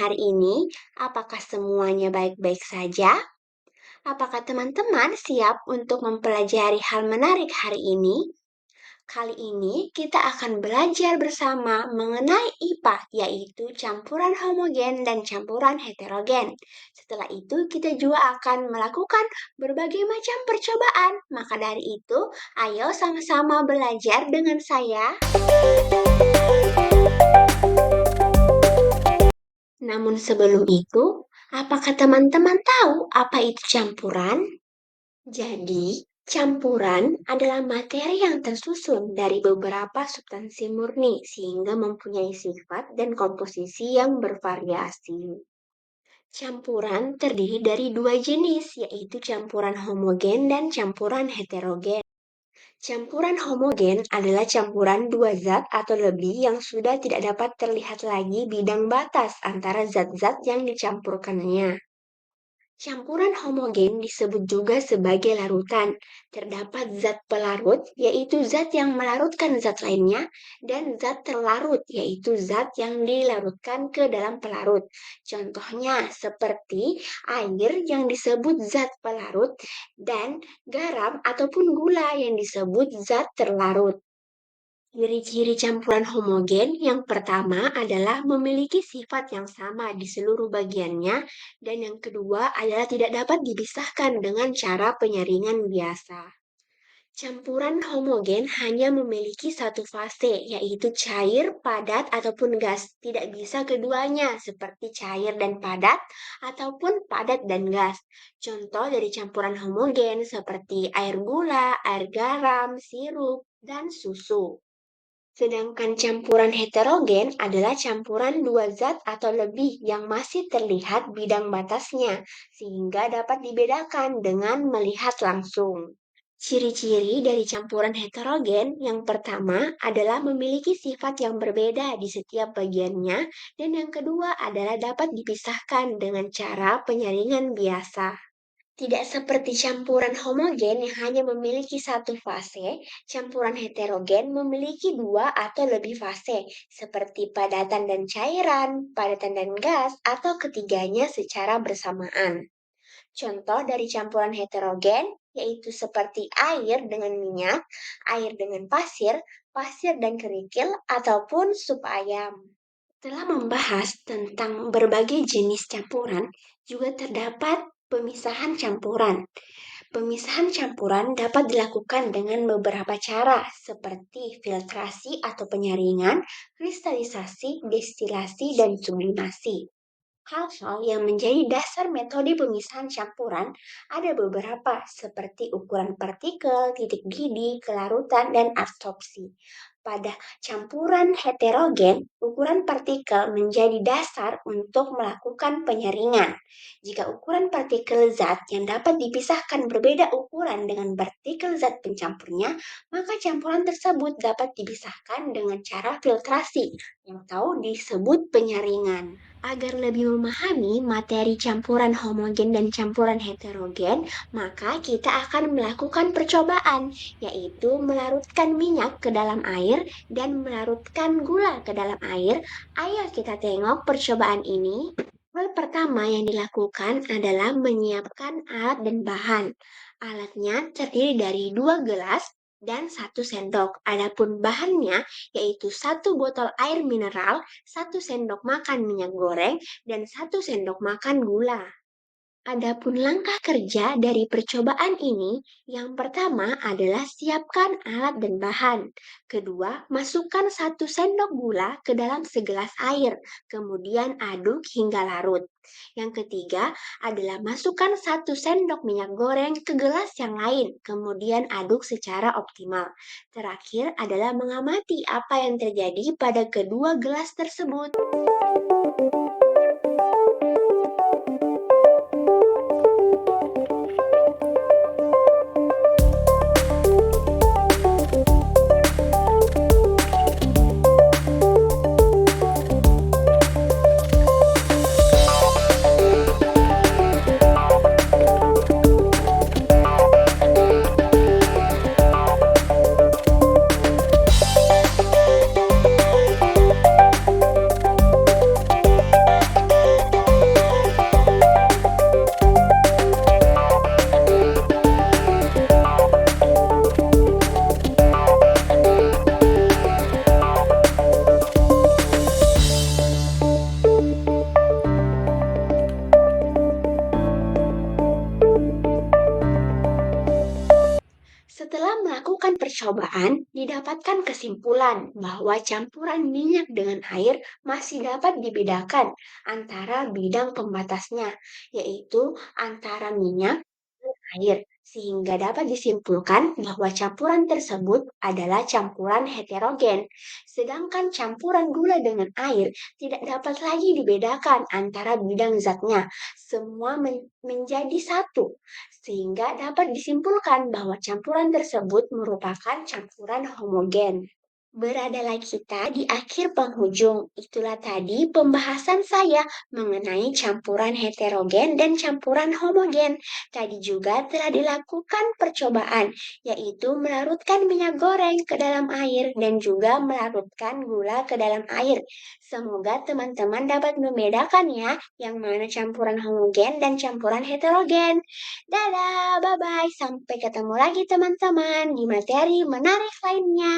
hari ini? Apakah semuanya baik-baik saja? Apakah teman-teman siap untuk mempelajari hal menarik hari ini? Kali ini kita akan belajar bersama mengenai IPA, yaitu campuran homogen dan campuran heterogen. Setelah itu kita juga akan melakukan berbagai macam percobaan. Maka dari itu, ayo sama-sama belajar dengan saya. Namun sebelum itu, apakah teman-teman tahu apa itu campuran? Jadi, campuran adalah materi yang tersusun dari beberapa substansi murni sehingga mempunyai sifat dan komposisi yang bervariasi. Campuran terdiri dari dua jenis, yaitu campuran homogen dan campuran heterogen. Campuran homogen adalah campuran dua zat atau lebih yang sudah tidak dapat terlihat lagi bidang batas antara zat-zat yang dicampurkannya. Campuran homogen disebut juga sebagai larutan. Terdapat zat pelarut, yaitu zat yang melarutkan zat lainnya, dan zat terlarut, yaitu zat yang dilarutkan ke dalam pelarut. Contohnya seperti air yang disebut zat pelarut, dan garam ataupun gula yang disebut zat terlarut. Ciri-ciri campuran homogen yang pertama adalah memiliki sifat yang sama di seluruh bagiannya, dan yang kedua adalah tidak dapat dipisahkan dengan cara penyaringan biasa. Campuran homogen hanya memiliki satu fase, yaitu cair, padat, ataupun gas. Tidak bisa keduanya, seperti cair dan padat, ataupun padat dan gas. Contoh dari campuran homogen seperti air gula, air garam, sirup, dan susu. Sedangkan campuran heterogen adalah campuran dua zat atau lebih yang masih terlihat bidang batasnya, sehingga dapat dibedakan dengan melihat langsung. Ciri-ciri dari campuran heterogen yang pertama adalah memiliki sifat yang berbeda di setiap bagiannya, dan yang kedua adalah dapat dipisahkan dengan cara penyaringan biasa. Tidak seperti campuran homogen yang hanya memiliki satu fase, campuran heterogen memiliki dua atau lebih fase, seperti padatan dan cairan, padatan dan gas, atau ketiganya secara bersamaan. Contoh dari campuran heterogen yaitu seperti air dengan minyak, air dengan pasir, pasir dan kerikil, ataupun sup ayam. Setelah membahas tentang berbagai jenis campuran, juga terdapat pemisahan campuran. Pemisahan campuran dapat dilakukan dengan beberapa cara, seperti filtrasi atau penyaringan, kristalisasi, destilasi, dan sublimasi. Hal-hal yang menjadi dasar metode pemisahan campuran ada beberapa, seperti ukuran partikel, titik didih, kelarutan, dan absorpsi. Pada campuran heterogen, ukuran partikel menjadi dasar untuk melakukan penyaringan. Jika ukuran partikel zat yang dapat dipisahkan berbeda ukuran dengan partikel zat pencampurnya, maka campuran tersebut dapat dipisahkan dengan cara filtrasi atau disebut penyaringan. Agar lebih memahami materi campuran homogen dan campuran heterogen, maka kita akan melakukan percobaan, yaitu melarutkan minyak ke dalam air dan melarutkan gula ke dalam air. Ayo kita tengok percobaan ini. Hal pertama yang dilakukan adalah menyiapkan alat dan bahan. Alatnya terdiri dari 2 gelas dan 1 sendok. Adapun bahannya yaitu 1 botol air mineral, 1 sendok makan minyak goreng, dan 1 sendok makan gula. Adapun langkah kerja dari percobaan ini, yang pertama adalah siapkan alat dan bahan. Kedua, masukkan 1 sendok gula ke dalam segelas air, kemudian aduk hingga larut. Yang ketiga adalah masukkan 1 sendok minyak goreng ke gelas yang lain, kemudian aduk secara optimal. Terakhir adalah mengamati apa yang terjadi pada kedua gelas tersebut. Setelah melakukan percobaan, didapatkan kesimpulan bahwa campuran minyak dengan air masih dapat dibedakan antara bidang pembatasnya, yaitu antara minyak dan air, sehingga dapat disimpulkan bahwa campuran tersebut adalah campuran heterogen. Sedangkan campuran gula dengan air tidak dapat lagi dibedakan antara bidang zatnya, semua menjadi satu sehingga dapat disimpulkan bahwa campuran tersebut merupakan campuran homogen. Beradalah kita di akhir penghujung. Itulah tadi pembahasan saya mengenai campuran heterogen dan campuran homogen. Tadi juga telah dilakukan percobaan, yaitu melarutkan minyak goreng ke dalam air dan juga melarutkan gula ke dalam air. Semoga teman-teman dapat membedakan ya, yang mana campuran homogen dan campuran heterogen. Dadah, bye-bye. Sampai ketemu lagi teman-teman di materi menarik lainnya.